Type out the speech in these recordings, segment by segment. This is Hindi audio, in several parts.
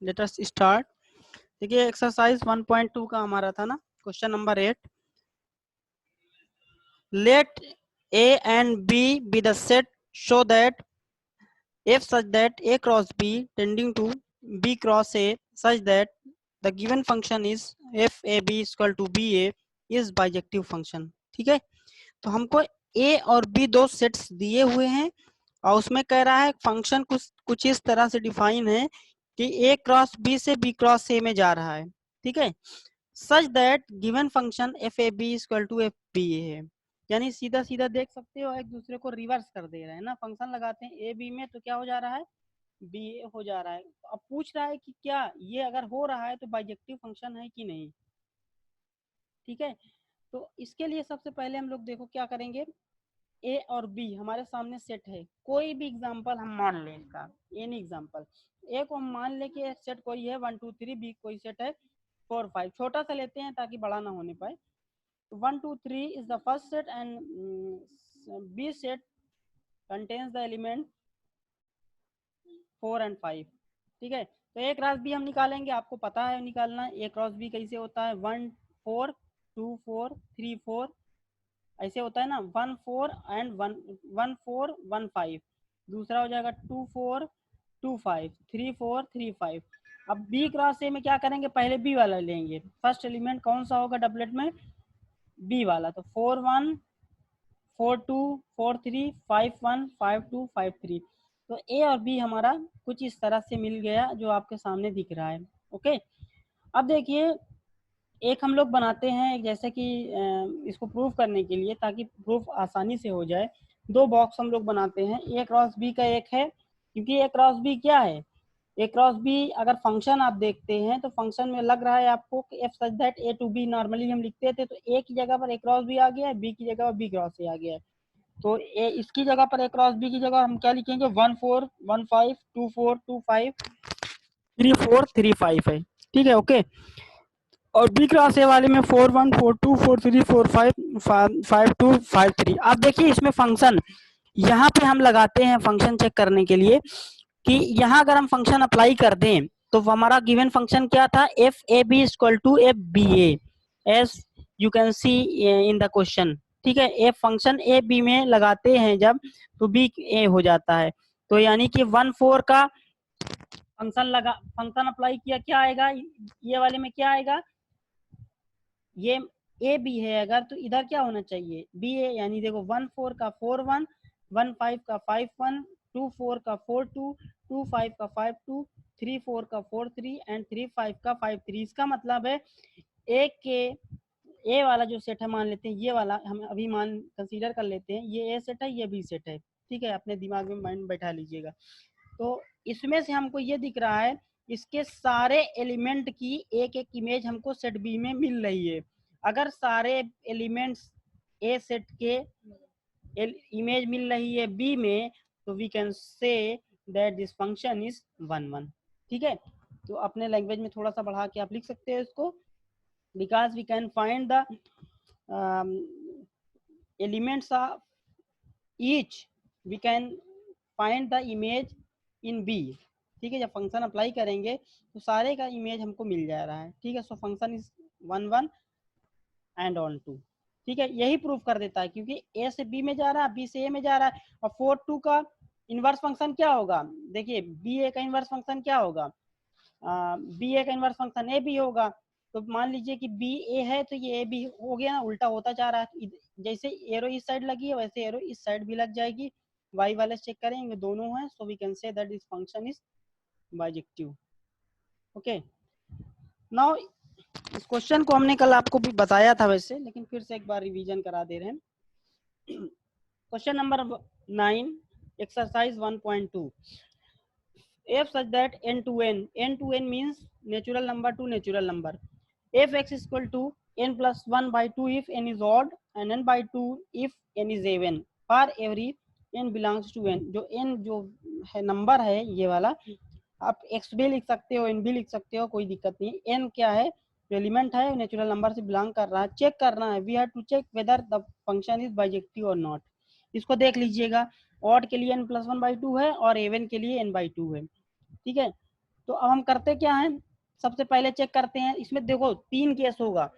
Late us start. देखिए एक्सरसाइज 1.2 का हमारा था ना, question number 8। Let A and B be the set show that F such that A cross B tending to B cross A such that the given function is FAB is equal to BA is bijective function। ठीक है, तो हमको A और B दो सेट्स दिए हुए हैं और उसमें कह रहा है फंक्शन कुछ इस तरह से डिफाइन है कि A क्रॉस B से B क्रॉस A में जा रहा है। ठीक है, such that given function FAB is equal to FBA है। यानी सीधा सीधा देख सकते हो, एक दूसरे को रिवर्स कर दे रहे हैं ना। फंक्शन लगाते हैं ए बी में तो क्या हो जा रहा है, बी ए हो जा रहा है। अब पूछ रहा है कि क्या ये अगर हो रहा है तो बाइजेक्टिव फंक्शन है कि नहीं। ठीक है, तो इसके लिए सबसे पहले हम लोग देखो क्या करेंगे। ए और बी हमारे सामने सेट है, कोई भी एग्जांपल हम मान लें इसका, एनी एग्जांपल। ए को हम मान ले कि सेट कोई है 1 2 3, बी कोई सेट है 4 5। छोटा सा लेते हैं ताकि बड़ा ना होने पाए। 1 2 3 is the first set and B set contains the element 4 and 5। ठीक है, तो ए क्रॉस बी हम निकालेंगे, आपको पता है निकालना। ए क्रॉस बी कैसे होता है, 1 4 2 4 3 4 ऐसे होता है ना। 1 4 एंड 1 4 1 5। दूसरा हो जाएगा 2 4 2 5 3 4 3 5। अब बी क्रॉस ए में क्या करेंगे, पहले बी वाला लेंगे। फर्स्ट एलिमेंट कौन सा होगा डबलेट में, बी वाला। तो 4 1 4 2 4 3 5 1 5 2 5 3। तो ए और बी हमारा कुछ इस तरह से मिल गया जो आपके सामने दिख रहा है। ओके, अब देखिए एक हम लोग बनाते हैं, जैसे कि इसको प्रूफ करने के लिए, ताकि प्रूफ आसानी से हो जाए। दो बॉक्स हम लोग बनाते हैं, ए क्रॉस बी का एक है, क्योंकि ए क्रॉस बी क्या है, ए क्रॉस बी अगर फंक्शन आप देखते हैं तो फंक्शन में लग रहा है आपको कि f such that A to B normally हम लिखते थे, तो ए की जगह पर ए क्रॉस बी आ गया है, बी की जगह पर बी क्रॉस ए आ गया है। तो ए इसकी जगह पर ए क्रॉस बी की जगह हम क्या लिखेंगे, 1 4 1 5 2 4 2 5 3 4 3 5 है। ठीक है, ओके। और बी क्रॉस ए वाले में 4 1 4 2 4 3 4 5 5 2 5 3। अब देखिए इसमें फंक्शन यहाँ पे हम लगाते हैं फंक्शन चेक करने के लिए कि यहाँ अगर हम फंक्शन अप्लाई कर दें तो हमारा गिवन फंक्शन क्या था, f A B equal to f B A, as you can see in the question. ठीक है, ए फंक्शन ए बी में लगाते हैं जब तो बी ए हो जाता है। तो यानी कि 1 4 का फंक्शन अप्लाई किया, क्या आएगा ये वाले में, क्या आएगा, ये ए बी है अगर, तो इधर क्या होना चाहिए, बी ए। यानी देखो 1 4 का 4 1 1 5 का 5 1 2 4 का 4 2 2 5 का 5 2 3 4 का 4 3 एंड 3 5 का 5 3। इसका मतलब है ए के ए वाला जो सेट है, मान लेते हैं ये वाला हम अभी मान कंसीडर कर लेते हैं, ये ए सेट है, ये बी सेट है। ठीक है, अपने दिमाग में माइंड बैठा लीजिएगा। तो इसमें से हमको ये दिख रहा है, इसके सारे एलिमेंट की एक एक इमेज हमको सेट बी में मिल रही है। अगर सारे एलिमेंट्स ए सेट के इमेज मिल रही है बी में, तो we can say that this function is 1 1। ठीक है, तो अपने लैंग्वेज में थोड़ा सा बढ़ा के आप लिख सकते हो इसको, because we can find the elements of each, we can find the image in B. ठीक है, जब फंक्शन अप्लाई करेंगे तो सारे का इमेज हमको मिल जा रहा है। ठीक है, so function is 1 1 and on 2। ठीक है, यही प्रूफ कर देता है, क्योंकि ए से बी में जा रहा है, बी से ए में जा रहा है। और 4 2 का इनवर्स फंक्शन क्या होगा, देखिए बी ए का इनवर्स फंक्शन क्या होगा, बी ए का इनवर्स फंक्शन ए बी होगा। तो मान लीजिए कि बी ए है तो ये ए बी हो गया ना, उल्टा होता जा रहा है। जैसे एरो इस साइड लगी है वैसे एरो इस साइड भी लग जाएगी। वाई वाले चेक करेंगे दोनों है, so we can say that this function is bijective. Okay, now इस क्वेश्चन को हमने कल आपको भी बताया था वैसे, लेकिन फिर से एक बार रिवीजन करा दे रहे हैं। Question number 9, exercise 1.2। f such that n to n means natural number to natural number, f x is equal to n plus 1 by 2 if n is odd and n by 2 if n is even for every n belongs to n। जो n जो है नंबर है ये वाला, आप x भी लिख सकते हो, n भी लिख सकते हो, कोई दिक्कत नहीं। n क्या है, जो एलिमेंट है नेचुरल नंबर से बिलोंग कर रहा है, चेक करना है। We have to check whether the function is bijective और नॉट। इसको देख लीजिएगा, ऑड के लिए n plus 1 by 2 है और एवन के लिए n by 2 है। ठीक है, तो अब हम करते क्या है, सबसे पहले चेक करते हैं, इसमें देखो 3 केस होगा।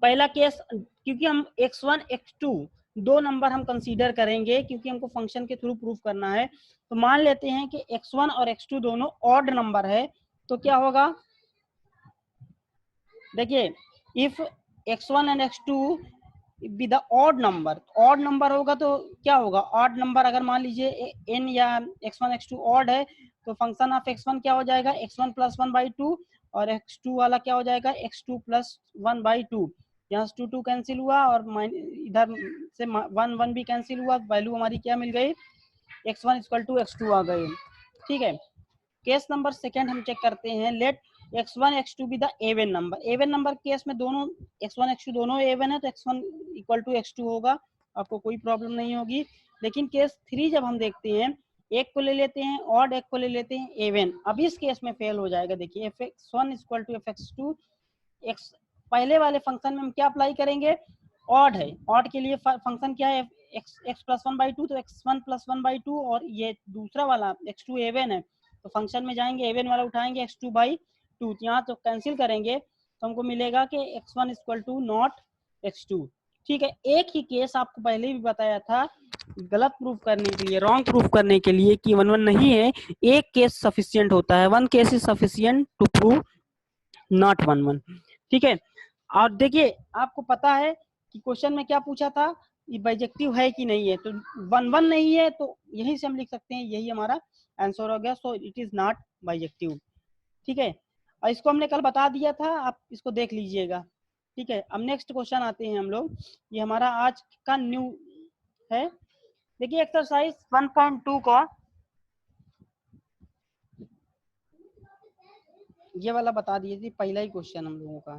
पहला केस, क्योंकि हम x1 x2 दो नंबर हम कंसीडर करेंगे, क्योंकि हमको फंक्शन के थ्रू प्रूफ करना है, तो मान लेते हैं कि x1 और x2 दोनों ऑड नंबर है, तो क्या होगा, देखिए if x1 and x2 be the odd number होगा तो क्या होगा, ऑड नंबर अगर मान लीजिए n या x1 x2 ऑड है, तो फंक्शन ऑफ x1 क्या हो जाएगा, x1 प्लस 1/2, और x2 वाला क्या हो जाएगा, x2 प्लस 1/2। यहाँ से 2 कैंसिल हुआ और इधर से 1 भी कैंसिल हुआ, वैल्यू हमारी क्या मिल गई, x1 इक्वल टू x2 आ गई। ठीक है, केस नंबर सेकेंड हम चेक करते हैं, let x1 x2 be the even number. Even number case में दोनों x1 x2 दोनों एवन है, तो x1 इक्वल टू x2 होगा, आपको कोई प्रॉब्लम नहीं होगी। लेकिन केस 3 जब हम देखते हैं, एक को ले लेते हैं ऑड, एक को ले लेते हैं एवन, अब इस केस में फेल हो जाएगा। देखिए fx1 equal to fx2, x पहले वाले फंक्शन में हम क्या अप्लाई करेंगे, ऑड है, ऑड के लिए फंक्शन क्या है, x प्लस 1/2, तो x1 प्लस 1/2, और ये दूसरा वाला x2 एवन है, तो फंक्शन में जाएंगे एवन वाला उठाएंगे x2/2, यहाँ तो कैंसिल करेंगे, तो हमको मिलेगा कि x1 equal to not x2। ठीक है, एक ही केस आपको पहले भी बताया था, गलत प्रूफ करने के लिए, रॉन्ग प्रूफ करने के लिए कि 1 1 नहीं है, एक केस सफिशियंट होता है, 1 case is sufficient to prove not 1 1। ठीक है, और देखिए आपको पता है कि क्वेश्चन में क्या पूछा था, ये बाइजेक्टिव है कि नहीं है, तो 1 1 नहीं है, तो यहीं से हम लिख सकते हैं, यही हमारा आंसर हो गया, so it is not bijective. ठीक है, और इसको हमने कल बता दिया था, आप इसको देख लीजिएगा। ठीक है, अब नेक्स्ट क्वेश्चन आते हैं हम लोग, ये हमारा आज का न्यू है। देखिए एक्सरसाइज 1.2 का ये वाला बता दीजिए, पहला ही क्वेश्चन हम लोगों का।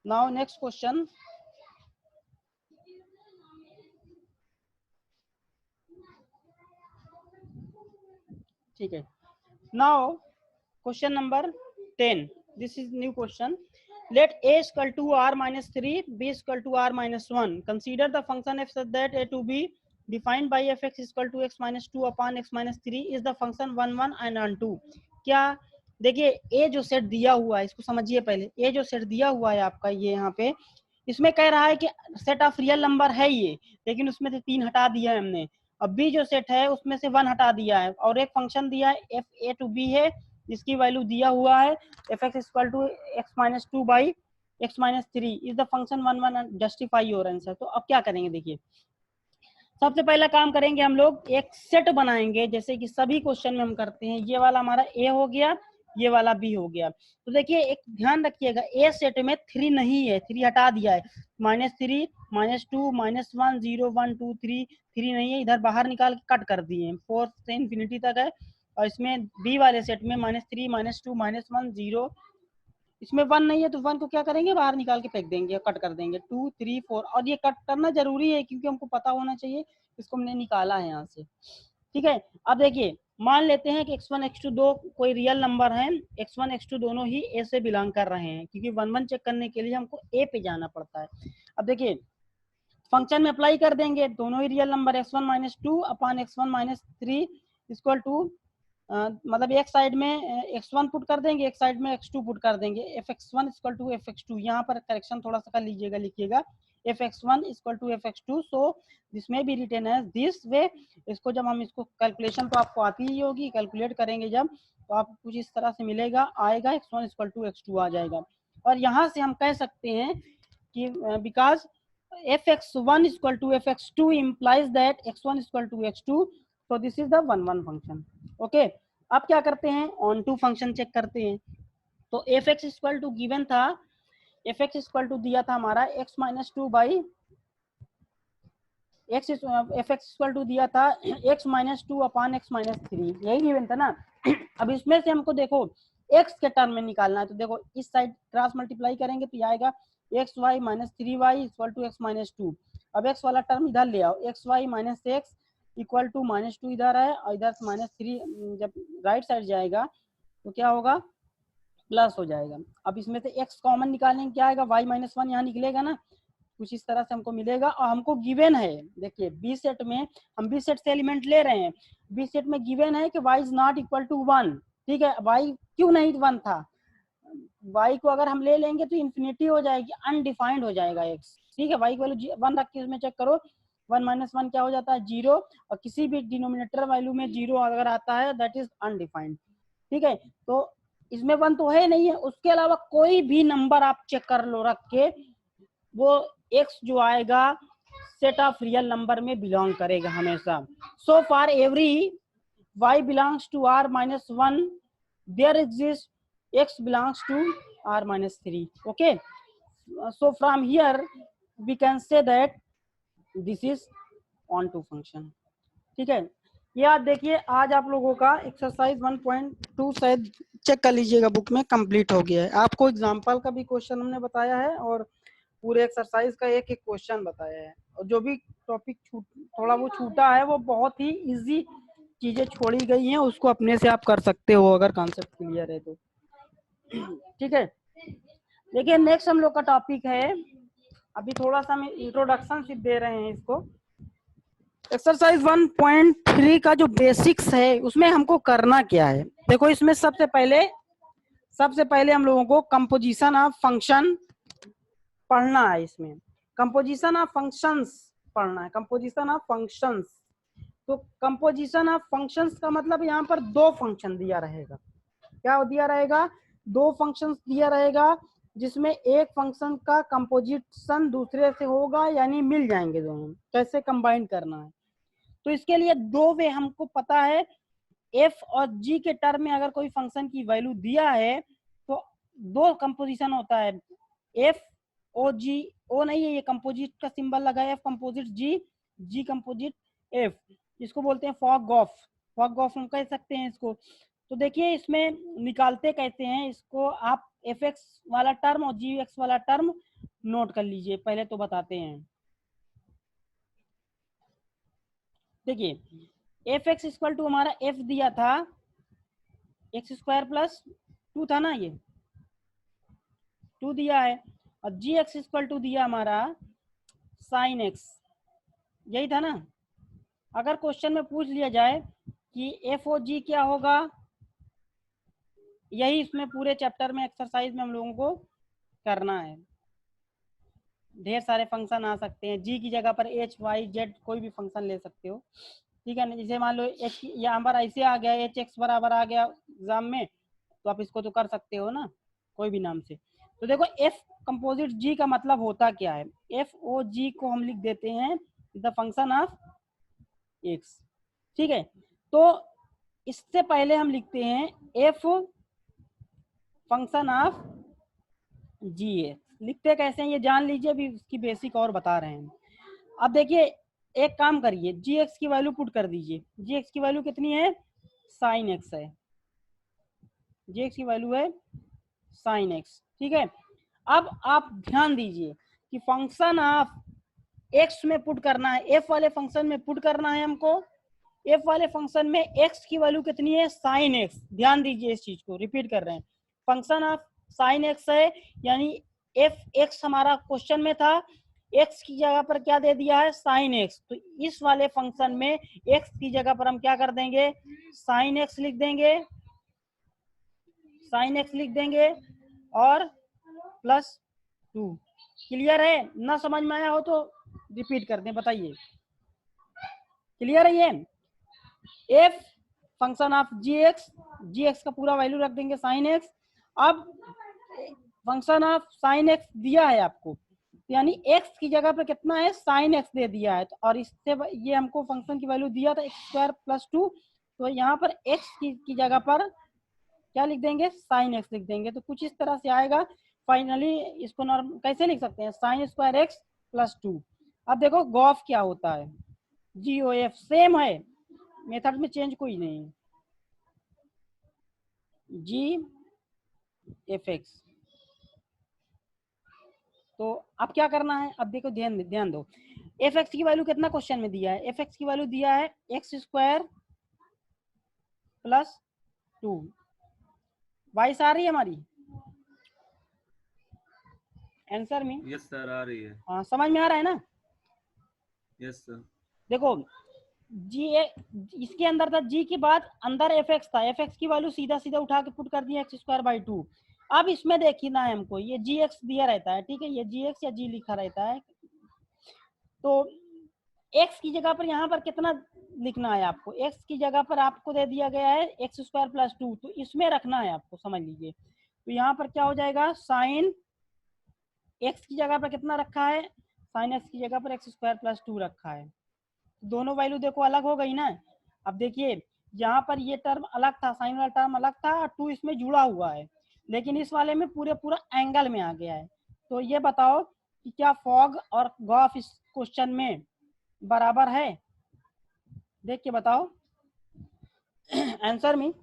नाउ नेक्स्ट क्वेश्चन, ठीक है, now question number 10, this is new question, let a is equal to r minus 3, b is equal to r minus 1, consider the function f such that a to b defined by fx is equal to x minus 2 upon x minus 3 is the function 1 1 and 1 2। क्या, देखिए a जो सेट दिया हुआ है, इसको समझिए पहले, a जो सेट दिया हुआ है आपका ये यहाँ पे, इसमें कह रहा है कि सेट ऑफ रियल नंबर है ये, लेकिन उसमें से 3 हटा दिया है हमने। अब b जो सेट है उसमें से 1 हटा दिया है, और एक फंक्शन दिया है एफ ए टू बी है, जिसकी वैल्यू दिया हुआ है f x equal to x minus 2 by x minus 3 is the function 1 1 justify your answer. तो अब क्या करेंगे, देखिए सबसे पहला काम करेंगे हम लोग, एक सेट बनाएंगे, जैसे कि सभी क्वेश्चन में हम करते हैं, ये वाला हमारा ए हो गया, ये वाला बी हो गया। तो देखिए एक ध्यान रखिएगा, ए सेट में 3 नहीं है, 3 हटा दिया है, -3 -2 -1 0 1 2 3 3 नहीं है, इधर बाहर निकाल के कट कर दिए, 4 से इंफिनिटी तक है। और इसमें बी वाले सेट में -3 -2 -1 0, इसमें 1 नहीं है, तो 1 को क्या करेंगे, बाहर निकाल के फेंक देंगे, कट कर देंगे, 2 3 4, और ये कट करना जरूरी है क्योंकि हमको पता होना चाहिए इसको हमने निकाला है यहाँ से। ठीक है, अब देखिए मान लेते हैं कि x1 x2 दो कोई रियल नंबर है, x1 x2 दोनों ही a से बिलोंग कर रहे हैं, क्योंकि 1 1 चेक करने के लिए हमको a पे जाना पड़ता है। अब देखिए फंक्शन में अप्लाई कर देंगे, दोनों ही real number x1 minus 2 upon x1 minus 3 equal to, मतलब एक साइड में x1 पुट कर देंगे, एक साइड में x2 पुट कर देंगे, fx1 इक्वल टू fx2, यहाँ पर करेक्शन थोड़ा सा कर लीजिएगा, लिखिएगा fx1 equal to fx2, so this may be written as this way. इसको जब हम इसको कैलकुलेशन तो आपको आती ही होगी, कैलकुलेट करेंगे जब, तो आपको कुछ इस तरह से मिलेगा, आएगा x1 इक्वल टू x2 आ जाएगा। और यहाँ से हम कह सकते हैं कि because fx1 equal to fx2 implies that x1 equal to x2, so this is the 1 1 function। Okay, अब क्या करते हैं, ऑन टू फंक्शन चेक करते हैं। तो fx इक्वल टू गिवन था, fx इक्वल टू दिया था हमारा x minus 2 by x, fx equal to दिया था x minus 2 upon x minus 3, यही गिवन था ना। अब इसमें से हमको देखो x के टर्म में निकालना है, तो देखो इस साइड क्रॉस मल्टीप्लाई करेंगे तो ये आएगा x y minus 3y equal to x minus 2। अब x वाला टर्म इधर ले आओ, x y minus x equal to -2 इधर है, और इधर -3 जब राइट साइड जाएगा तो क्या होगा, प्लस हो जाएगा। अब इसमें से x कॉमन निकालेंगे, क्या आएगा y माइनस 1 यहाँ निकलेगा ना, कुछ इस तरह से हमको मिलेगा। और हमको गिवन है, देखिए बी सेट में हम बी सेट से एलिमेंट ले रहे हैं, बी सेट में गिवन है कि y is not equal to 1। ठीक है, y क्यों नहीं 1 था, y को अगर हम ले लेंगे तो इन्फिनिटी हो जाएगी, अनडिफाइंड हो जाएगा x। ठीक है, y की वैल्यू 1 रख के उसमें चेक करो, 1 माइनस 1 क्या हो जाता है 0, और किसी भी डिनोमिनेटर वैल्यू में 0 अगर आता है दैट इज अनडिफाइंड। ठीक है, तो इसमें 1 तो है नहीं है, उसके अलावा कोई भी नंबर आप चेक कर लो रख के, वो x जो आएगा सेट ऑफ रियल नंबर में बिलोंग करेगा हमेशा। So for every y belongs to r minus 1 there exists x belongs to r minus 3। okay, so from here we can say that this is onto function। ठीक है, ये आज देखिए, आज आप लोगों का एक्सरसाइज 1.2 शायद चेक कर लीजिएगा बुक में, कंप्लीट हो गया है। आपको एग्जाम्पल का भी क्वेश्चन हमने बताया है और पूरे एक्सरसाइज का एक एक क्वेश्चन बताया है, और जो भी टॉपिक थोड़ा वो छूटा है वो बहुत ही इजी चीजें छोड़ी गई हैं, उसको अपने से आप कर सकते हो अगर कॉन्सेप्ट क्लियर है तो। ठीक है, देखिए नेक्स्ट हम लोग का टॉपिक है, अभी थोड़ा सा हम इंट्रोडक्शन सिर्फ दे रहे हैं इसको। एक्सरसाइज 1.3 का जो बेसिक्स है उसमें हमको करना क्या है, देखो इसमें सबसे पहले हम लोगों को कंपोजिशन ऑफ फंक्शन पढ़ना है। इसमें कंपोजिशन ऑफ फंक्शंस पढ़ना है, कंपोजिशन ऑफ फंक्शंस। तो कंपोजिशन ऑफ फंक्शंस का मतलब यहाँ पर दो फंक्शन दिया रहेगा, क्या दिया रहेगा, दो फंक्शंस दिया रहेगा, जिसमें एक फंक्शन का कंपोजिशन दूसरे से होगा, यानी मिल जाएंगे दोनों, कैसे कंबाइन करना है। तो इसके लिए दो वे हमको पता है, एफ और जी के टर्म में अगर कोई फंक्शन की वैल्यू दिया है तो दो कंपोजिशन होता है, एफ ओ जी, ओ नहीं है ये कंपोजिट का सिंबल लगा है, एफ कंपोजिट जी, जी कंपोजिट एफ, इसको बोलते हैं फॉग ऑफ हम कह सकते हैं इसको। तो देखिए इसमें निकालते कैसे हैं इसको, आप एफ एक्स वाला टर्म और जी एक्स वाला टर्म नोट कर लीजिए, पहले तो बताते हैं। देखिए एफ एक्स इक्वल टू हमारा एफ दिया था एक्स स्क्वायर प्लस 2 था ना, ये 2 दिया है, और जी एक्स इक्वल टू दिया हमारा साइन एक्स, यही था ना। अगर क्वेश्चन में पूछ लिया जाए कि एफ ओ जी क्या होगा, यही इसमें पूरे चैप्टर में एक्सरसाइज में हम लोगों को करना है। ढेर सारे फंक्शन आ सकते हैं, जी की जगह पर एच वाई जेड कोई भी फंक्शन ले सकते हो। ठीक है ना, जैसे मान लो एच यहाँ पर ऐसे आ गया, एच एक्स बराबर आ गया एग्जाम में, तो आप इसको तो कर सकते हो ना कोई भी नाम से। तो देखो एफ कंपोजिट जी का मतलब होता क्या है, एफ ओ जी को हम लिख देते हैं द फंक्शन ऑफ एक्स। ठीक है, तो इससे पहले हम लिखते हैं f function of g x, लिखते कैसे हैं ये जान लीजिए, अभी इसकी बेसिक और बता रहे हैं। अब देखिए एक काम करिए, जी एक्स की वैल्यू पुट कर दीजिए, जी एक्स की वैल्यू कितनी है, साइन एक्स है, जी एक्स की वैल्यू है साइन एक्स। ठीक है, अब आप ध्यान दीजिए कि फंक्शन ऑफ एक्स में पुट करना है, एफ वाले फंक्शन में पुट करना है हमको, एफ वाले फंक्शन में एक्स की वैल्यू कितनी है, साइन एक्स। ध्यान दीजिए इस चीज को, रिपीट कर रहे हैं, फंक्शन ऑफ साइन एक्स है, यानी एफ एक्स हमारा क्वेश्चन में था, एक्स की जगह पर क्या दे दिया है, साइन एक्स। तो इस वाले फंक्शन में एक्स की जगह पर हम क्या कर देंगे, साइन एक्स लिख देंगे, साइन एक्स लिख देंगे और प्लस 2। क्लियर है, ना समझ में आया हो तो रिपीट कर दें, बताइए क्लियर है ये। F function of g x का पूरा वैल्यू रख देंगे साइन एक्स। अब फंक्शन ऑफ साइन एक्स दिया है आपको, यानी एक्स की जगह पर कितना है, साइन एक्स दे दिया है, तो और इससे ये हमको फंक्शन की वैल्यू दिया था एक्स स्क्वायर प्लस 2, तो यहाँ पर एक्स की जगह पर क्या लिख देंगे, साइन एक्स लिख देंगे। तो कुछ इस तरह से आएगा। फाइनली इसको नॉर्मल कैसे लिख सकते हैं, साइन स्क्वायर एक्स प्लस 2। अब देखो गॉफ क्या होता है, जी ओ एफ सेम है, मेथड में चेंज कोई नहीं है, जी एफ एक्स। तो अब क्या करना है, अब देखो ध्यान दो, एफ एक्स की वैल्यू कितना क्वेश्चन में दिया है, एफ एक्स की वैल्यू दिया है एक्स स्क्वायर प्लस 2, वाइस आ रही है हमारी, आंसर में। यस सर, आ रही है। हाँ, समझ में आ रहा है ना। Yes sir. देखो जी इसके अंदर था, जी के बाद अंदर एफ एक्स था, एफ एक्स की वैल्यू सीधा सीधा उठा के पुट कर दिया एक्स स्क्वायर बाई 2। अब इसमें देखना है हमको, ये जी एक्स दिया रहता है, ठीक है, ये जी एक्स या जी लिखा रहता है, तो एक्स की जगह पर यहाँ पर कितना लिखना है आपको, एक्स की जगह पर आपको दे दिया गया है एक्स स्क्वायर प्लस 2, तो इसमें रखना है आपको, समझ लीजिए। तो यहाँ पर क्या हो जाएगा, साइन एक्स की जगह पर कितना रखा है, साइन एक्स की जगह पर एक्स स्क्वायर प्लस 2 रखा है। दोनों वैल्यू देखो अलग हो गई ना। अब देखिए यहाँ पर ये टर्म अलग था, साइन वाला टर्म अलग था, और 2 इसमें जुड़ा हुआ है, लेकिन इस वाले में पूरा एंगल में आ गया है। तो ये बताओ कि क्या फॉग और गॉफ इस क्वेश्चन में बराबर है, देख के बताओ। Answer me,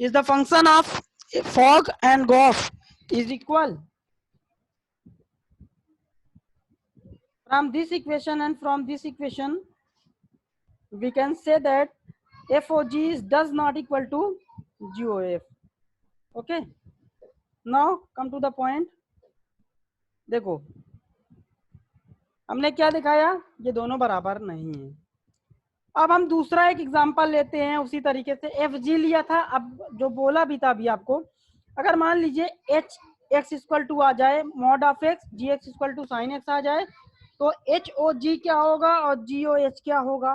is the function of fog and Gauff is equal. From this equation and from this equation we can say that FOG does not equal to GOF. Okay, now come to the point। देखो हमने क्या दिखाया, ये दोनों बराबर नहीं है। अब हम दूसरा एक एग्जांपल लेते हैं उसी तरीके से, एफ जी लिया था, अब जो बोला भी था अभी आपको, अगर मान लीजिए एच एक्स इक्वल टू आ जाए, mod of X G X equal to sine X आ जाए, तो एच ओ जी क्या होगा और जी ओ एच क्या होगा।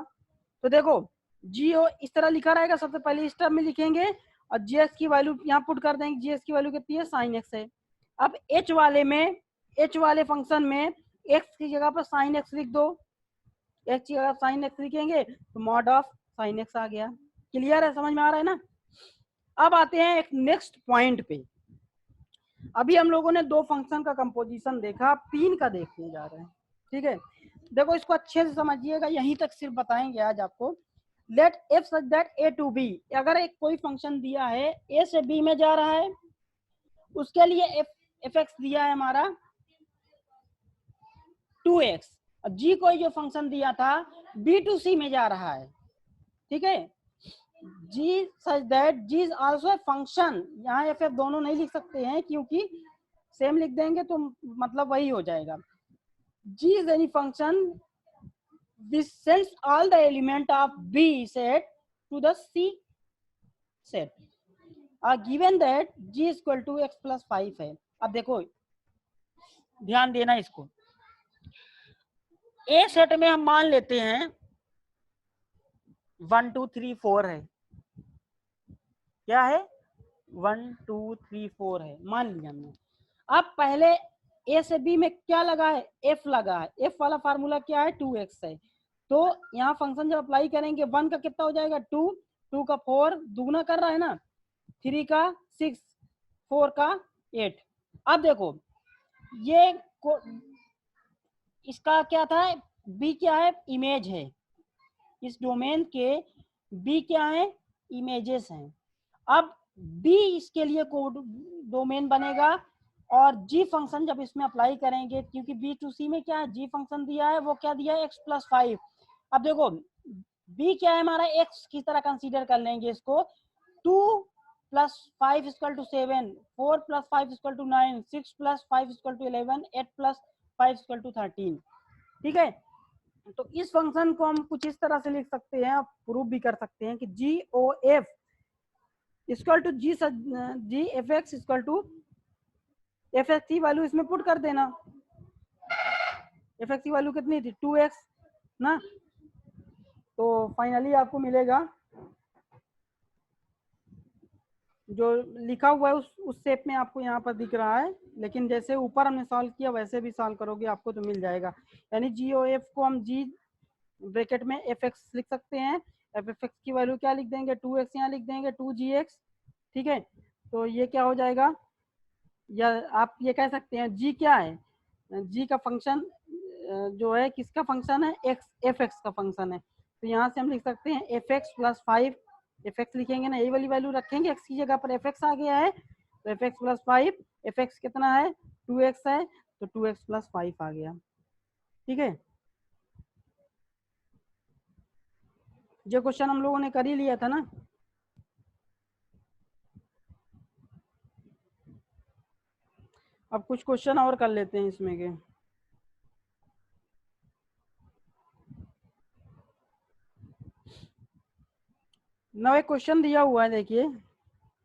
तो देखो जी ओ इस तरह लिखा रहेगा, सबसे पहले इस टर्म में लिखेंगे और जी एक्स की वैल्यू यहाँ पुट कर देंगे, जी एक्स की वैल्यू कितनी है, साइन एक्स है। अब एच वाले में, एच वाले फंक्शन में एक्स की जगह पर साइन एक्स लिख दो, एक्स की जगह साइन एक्स लिखेंगे तो मॉड ऑफ साइन एक्स आ गया। क्लियर है, समझ में आ रहा है ना। अब आते हैं एक नेक्स्ट पॉइंट पे। अभी हम लोगों ने दो फंक्शन का कंपोजिशन देखा, अब तीन का देखने जा रहे हैं, ठीक है। देखो इसको अच्छे से समझिएगा, यहीं तक सिर्फ बताएंगे आज आपको। Let f such that A to B, अगर एक कोई फंक्शन दिया है ए से बी में जा रहा है, उसके लिए एफ एक्स दिया है हमारा 2x, जी कोई जो फंक्शन दिया था बी टू सी में जा रहा है, ठीक है। G such that G is also a function, यहाँ एफ एफ दोनों नहीं लिख सकते हैं क्योंकि सेम लिख देंगे तो मतलब वही हो जाएगा। G is any function which sends all the element of B set to the C set, given that G is equal to x plus 5 है। अब देखो ध्यान देना इसको, ए सेट में हम मान लेते हैं 1 2 3 4 है, क्या है 1 2 3 4 है, मान लिया हमने। अब पहले ए से बी में क्या लगा है, एफ लगा है, एफ वाला फार्मूला क्या है 2x है। तो यहाँ फंक्शन जब अप्लाई करेंगे 1 का कितना हो जाएगा 2, 2 का 4 दुगना कर रहा है ना, 3 का 6, 4 का 8। अब देखो ये इसका क्या था, बी क्या है, इमेज है, इस डोमेन के बी क्या है, इमेजेस हैं। अब बी इसके लिए कोड डोमेन बनेगा, और जी फंक्शन जब इसमें अप्लाई करेंगे, क्योंकि बी टू सी में क्या है, जी फंक्शन दिया है, वो क्या दिया है एक्स प्लस 5। अब देखो बी क्या है हमारा, एक्स की तरह कंसीडर कर लेंगे इसको, 2 plus 5 equal to 7, 4 plus 5 equal to 9, 6 plus 5 equal to 11, 8 plus 5 equal to 13, ठीक है। तो इस फंक्शन को हम कुछ इस तरह से लिख सकते हैं, प्रूव भी कर सकते हैं कि G O F equal to G F x equal to F X की वैल्यू इसमें पुट कर देना, एफ एक्स की वैल्यू कितनी थी 2x ना, तो फाइनली आपको मिलेगा जो लिखा हुआ है उस शेप में आपको यहाँ पर दिख रहा है, लेकिन जैसे ऊपर हमने सॉल्व किया वैसे भी सॉल्व करोगे आपको तो मिल जाएगा। यानी जी ओ एफ को हम जी ब्रैकेट में एफ एक्स लिख सकते हैं, एफ एफ एक्स की वैल्यू क्या लिख देंगे 2x, यहाँ लिख देंगे 2gx, ठीक है। तो ये क्या हो जाएगा, या आप ये कह सकते हैं जी क्या है, जी का फंक्शन जो है किसका फंक्शन है, एक्स एफ एक्स का फंक्शन है। तो यहाँ से हम लिख सकते हैं F x plus 5, F x लिखेंगे ना, यही वाली वैल्यू रखेंगे, एक्स की जगह पर एफ एक्स आ गया है, तो F x plus 5, F x कितना है 2x है, तो 2x प्लस 5 आ गया, ठीक है। जो क्वेश्चन हम लोगों ने कर ही लिया था ना। अब कुछ क्वेश्चन और कर लेते हैं इसमें के। नौ एक क्वेश्चन दिया हुआ है, देखिए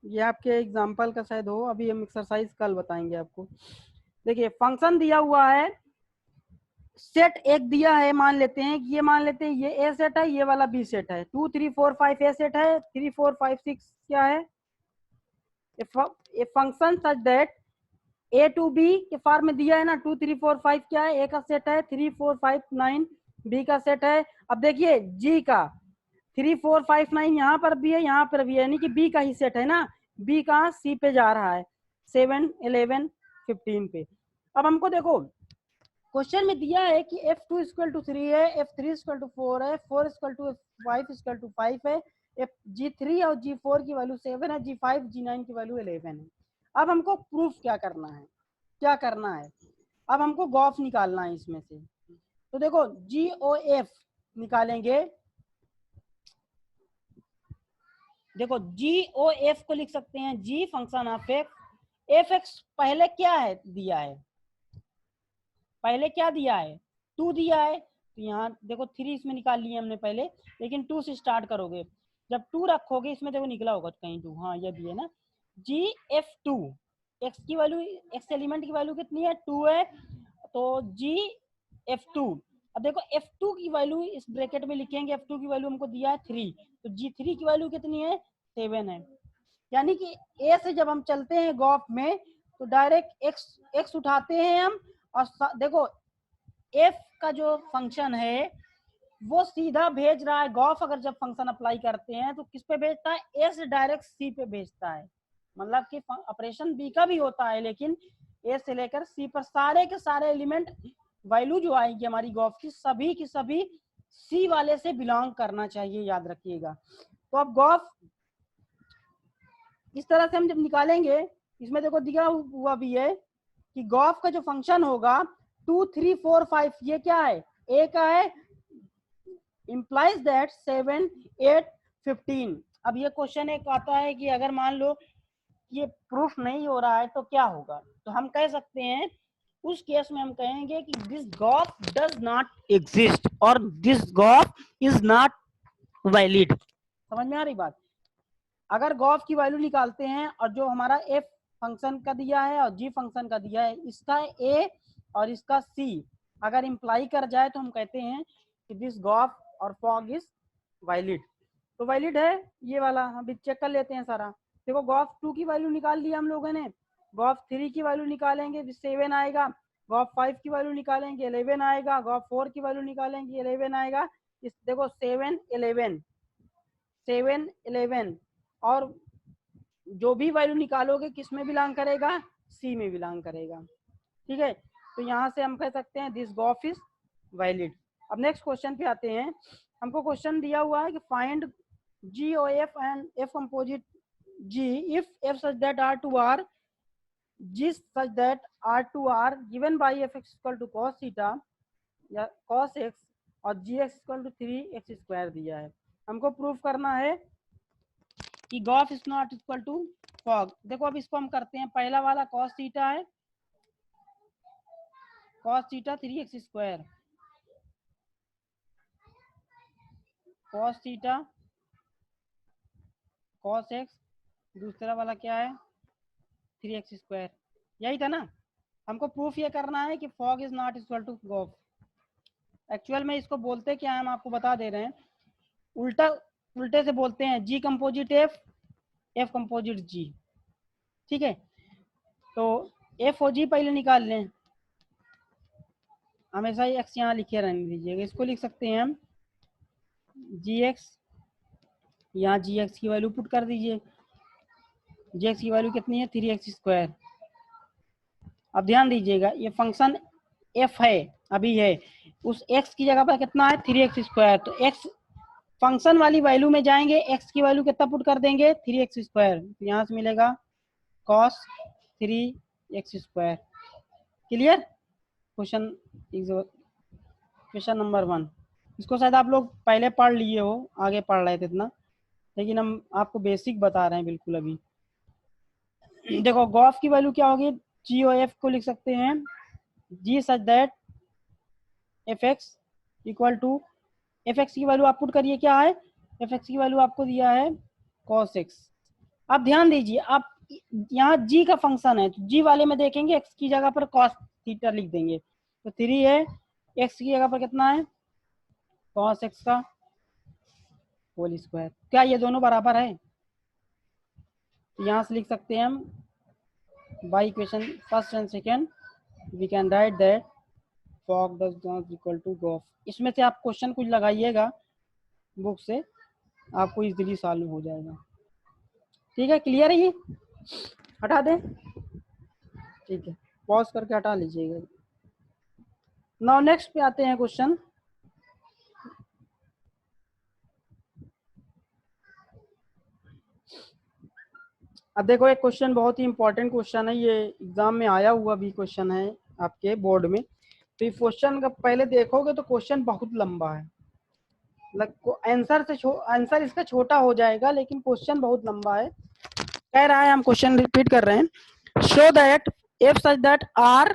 ये आपके एग्जाम्पल का शायद हो, अभी हम एक्सरसाइज कल बताएंगे आपको। देखिए फंक्शन दिया हुआ है, सेट एक दिया है, मान लेते हैं कि ये, मान लेते हैं ये ए सेट है, ये वाला बी सेट है, 2 3 4 5 ए सेट है, 3 4 5 6 क्या है, a function such that A to B के फॉर्म में दिया है ना, 2 3 4 5 क्या है, ए का सेट है, 3 4 5 9 बी का सेट है। अब देखिए जी का 3 4 5 9 यहाँ पर भी है, यहाँ पर भी है, यानी कि बी का ही सेट है ना, बी कहाँ सी पे जा रहा है, 7 11 15 पे। अब हमको देखो क्वेश्चन में दिया है कि f2 इक्वल टू 3 है, f3 इक्वल टू 4 है, 4 इक्वल टू 5 इक्वल टू 5 है, g3 और g4 की वैल्यू 7 है, g5 g9 की वैल्यू 11 है। अब हमको प्रूफ क्या करना है, क्या करना है, अब हमको गॉफ निकालना है इसमें से। तो देखो GOF निकालेंगे, देखो GOF को लिख सकते हैं G function of F x पहले क्या है दिया है, पहले क्या दिया है 2 दिया है, तो यहाँ देखो 3 इसमें निकाल लिए हमने पहले, लेकिन 2 से स्टार्ट करोगे, जब 2 रखोगे इसमें देखो निकला होगा कहीं 2, हाँ ये भी है ना, GF2 एक्स की वैल्यू, एक्स एलिमेंट की वैल्यू कितनी है 2 है, तो GF2। अब देखो F2 की वैल्यू इस ब्रैकेट में लिखेंगे, F2 की वैल्यू हमको दिया है 3, तो G3 की वैल्यू कितनी है 7 है, यानी कि ए से जब हम चलते हैं गॉफ में तो डायरेक्ट एक्स उठाते हैं हम, और देखो एफ का जो फंक्शन है वो सीधा भेज रहा है, गॉफ अगर जब फंक्शन अप्लाई करते हैं तो किस पे भेजता है, ए से डायरेक्ट सी पे भेजता है, मतलब कि ऑपरेशन बी का भी होता है, लेकिन ए से लेकर सी पर सारे के सारे एलिमेंट वैल्यू जो आएगी हमारी गॉफ की सभी सी वाले से बिलोंग करना चाहिए, याद रखिएगा। तो अब गॉफ इस तरह से हम जब निकालेंगे, इसमें देखो दिया हुआ भी है कि गॉफ का जो फंक्शन होगा 2 3 4 5 ये क्या है, ए का है, implies that 7 8 15। अब ये क्वेश्चन एक आता है कि अगर मान लो ये प्रूफ नहीं हो रहा है तो क्या होगा, तो हम कह सकते हैं उस केस में हम कहेंगे कि this gof does not exist और this gof is not valid. समझ में आ रही बात, अगर गॉफ की वैल्यू निकालते हैं और जो हमारा एफ फंक्शन का दिया है और जी फंक्शन का दिया है, इसका ए और इसका सी अगर इम्प्लाई कर जाए तो हम कहते हैं कि दिस गॉफ और फॉग इज वैलिड। तो वैलिड है ये वाला, हम भी चेक कर लेते हैं सारा। देखो गॉफ 2 की वैल्यू निकाल लिया हम लोगों ने, गॉफ 3 की वैल्यू निकालेंगे 7 आएगा, गॉफ 5 की वैल्यू निकालेंगे 11 आएगा, गॉफ 4 की वैल्यू निकालेंगे 11 आएगा। इस देखो 7 11 और जो भी वैल्यू निकालोगे किस में बिलोंग करेगा, सी में बिलोंग करेगा, ठीक है। तो यहाँ से हम कह सकते हैं दिस गॉफ इज वैलिड। अब नेक्स्ट क्वेश्चन पे आते हैं, हमको क्वेश्चन दिया हुआ है कि find GOF and F composite G if f such that R2R G such that R2R given by fx equal to cos theta या cos x और gx equal to 3x square दिया है। हमको प्रूफ करना है कि gof is not equal to fog. देखो अब इसको हम करते हैं, पहला वाला cos थीटा है, cos theta 3x square, cos theta cos x, दूसरा वाला क्या है 3x स्क्वायर, यही था ना। हमको प्रूफ ये करना है कि fog is not equal to gof. Actual में इसको बोलते क्या है हम आपको बता दे रहे हैं, उल्टे से बोलते हैं जी कंपोजिट एफ, एफ कंपोजिट जी, ठीक है। तो एफ और जी पहले निकाल लें, हमेशा ही एक्स यहाँ लिखे रहने दीजिएगा, इसको लिख सकते हैं हम जी एक्स, यहाँ जी एक्स की वैल्यू पुट कर दीजिए, जी एक्स की वैल्यू कितनी है 3x स्क्वायर। अब ध्यान दीजिएगा ये फंक्शन एफ है अभी है, उस x की जगह पर कितना है 3x स्क्वायर, तो x फंक्शन वाली वैल्यू में जाएंगे, x की वैल्यू कितना पुट कर देंगे 3x स्क्वायर, तो यहाँ से मिलेगा cos 3x square. Clear, question number 1। इसको शायद आप लोग पहले पढ़ लिए हो, आगे पढ़ रहे थे इतना, लेकिन हम आपको बेसिक बता रहे हैं बिल्कुल अभी। देखो गॉफ की वैल्यू क्या होगी जी ओ एफ को लिख सकते हैं G such that F x equal to, F X की वैल्यू आप पुट करिए, क्या है, एफ एक्स की वैल्यू आपको दिया है cos x। आप ध्यान दीजिए, आप यहाँ g का फंक्शन है तो g वाले में देखेंगे x की जगह पर cos थीटा लिख देंगे, तो 3 है, x की जगह पर कितना है cos x का होल स्क्वायर। क्या ये दोनों बराबर है? तो यहाँ से लिख सकते हैं हम by equation first and second we can write that fog does not equal to golf। इसमें से आप क्वेश्चन कुछ लगाइएगा बुक से, आपको इजीली सॉल्व हो जाएगा। ठीक है, क्लियर है ये? हटा दें, ठीक है, पॉज करके हटा लीजिएगा। नाउ नेक्स्ट पे आते हैं क्वेश्चन। अब देखो एक क्वेश्चन बहुत ही इंपॉर्टेंट क्वेश्चन है, ये एग्जाम में आया हुआ भी क्वेश्चन है आपके बोर्ड में। तो इस क्वेश्चन का पहले देखोगे तो क्वेश्चन बहुत लंबा है, आंसर इसका छोटा हो जाएगा लेकिन क्वेश्चन बहुत लंबा है। कह रहा है, हम क्वेश्चन रिपीट कर रहे हैं, show that F such that R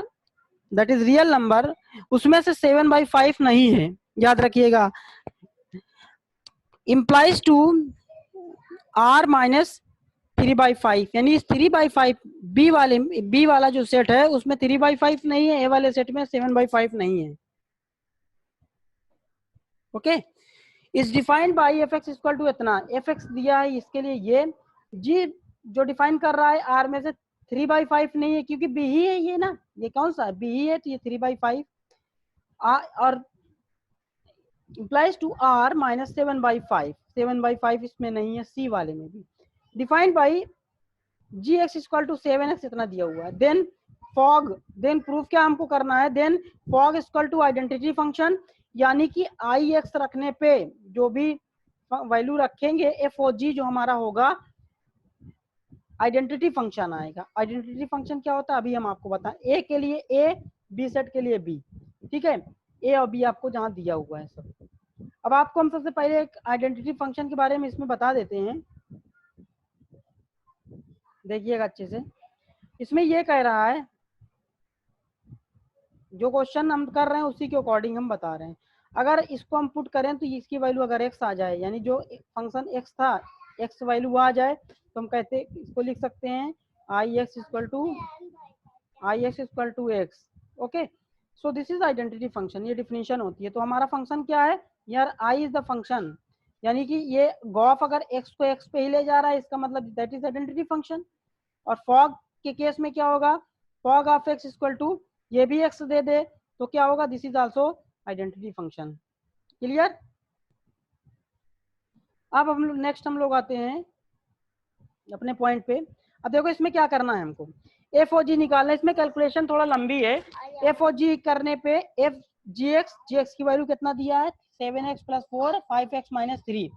that is real number, उसमें से 7/5 नहीं है, याद रखिएगा, इम्प्लाइज टू आर माइनस 3/5, यानी इस 3/5 बी वाला जो सेट है उसमें 3/5 नहीं है, ए वाले सेट में 7/5 नहीं है। Okay, is defined by F x equal to इतना, एफ एक्स दिया है इसके लिए ये, जी जो डिफाइन कर रहा है आर में से 3/5 नहीं है क्योंकि बी ही है ये ना, ये कौन सा बी ही है, तो ये 3/5 और इम्प्लाइज टू आर माइनस 7/5, 7/5 इसमें नहीं है, सी वाले में भी। Defined by G X equal to 7x इतना दिया हुआ है, देन फॉग, देन प्रूफ क्या हमको करना है, then fog equal to identity function, यानी कि आई एक्स रखने पे जो भी वैल्यू रखेंगे एफ ओ जी जो हमारा होगा आइडेंटिटी फंक्शन आएगा। आइडेंटिटी फंक्शन क्या होता है अभी हम आपको बताएं, ए के लिए ए, बी सेट के लिए बी, ठीक है, ए और बी आपको जहां दिया हुआ है सब। अब आपको हम सबसे पहले एक आइडेंटिटी फंक्शन के बारे में इसमें बता देते हैं, देखिएगा अच्छे से। इसमें ये कह रहा है, जो क्वेश्चन हम कर रहे हैं उसी के अकॉर्डिंग हम बता रहे हैं, अगर इसको हम पुट करें तो इसकी वैल्यू अगर x आ जाए, यानी जो फंक्शन x था x वैल्यू आ जाए, तो हम कहते इसको लिख सकते हैं I x equal to x. Okay, so this is identity function, ये डिफिनेशन होती है। तो हमारा फंक्शन क्या है यार, आई इज द फंक्शन, यानी कि ये गॉफ अगर x को x पे ही ले जा रहा है इसका मतलब दैट इज आइडेंटिटी फंक्शन। और फॉग के केस में क्या होगा, fog of x equal to ये भी x दे दे तो क्या होगा, this is also identity function. Clear? अब हम लोग नेक्स्ट हम लोग आते हैं अपने पॉइंट पे। अब देखो इसमें क्या करना है हमको, एफ ओ जी निकालना है, इसमें कैलकुलेशन थोड़ा लंबी है। एफ ओ जी करने पे एफ जी एक्स की वैल्यू कितना दिया है 7x + 4 5x - 3।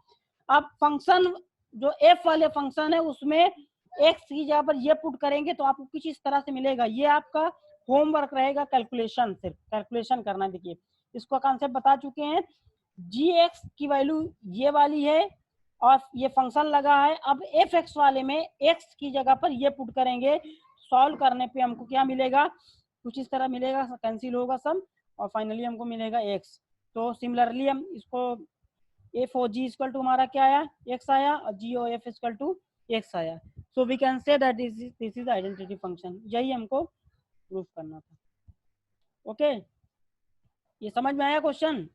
अब फंक्शन जो एफ वाले फंक्शन है उसमें एक्स की जगह पर ये पुट करेंगे तो आपको कुछ इस तरह से मिलेगा, ये आपका होमवर्क रहेगा, कैलकुलेशन, सिर्फ कैलकुलेशन करना है। देखिए इसको कॉन्सेप्ट बता चुके हैं, जी एक्स की वैल्यू ये वाली है और ये फंक्शन लगा है, अब एफ एक्स वाले में एक्स की जगह पर ये पुट करेंगे, सॉल्व करने पे हमको क्या मिलेगा, कुछ इस तरह मिलेगा, कैंसिल होगा सब और फाइनली हमको मिलेगा एक्स। तो सिमिलरली हम इसको f o g equal to हमारा क्या आया, एक्स आया, और g O F equal to x आया। So we can say that this is identity function, यही हमको प्रूफ करना था। ओके, ये समझ में आया क्वेश्चन?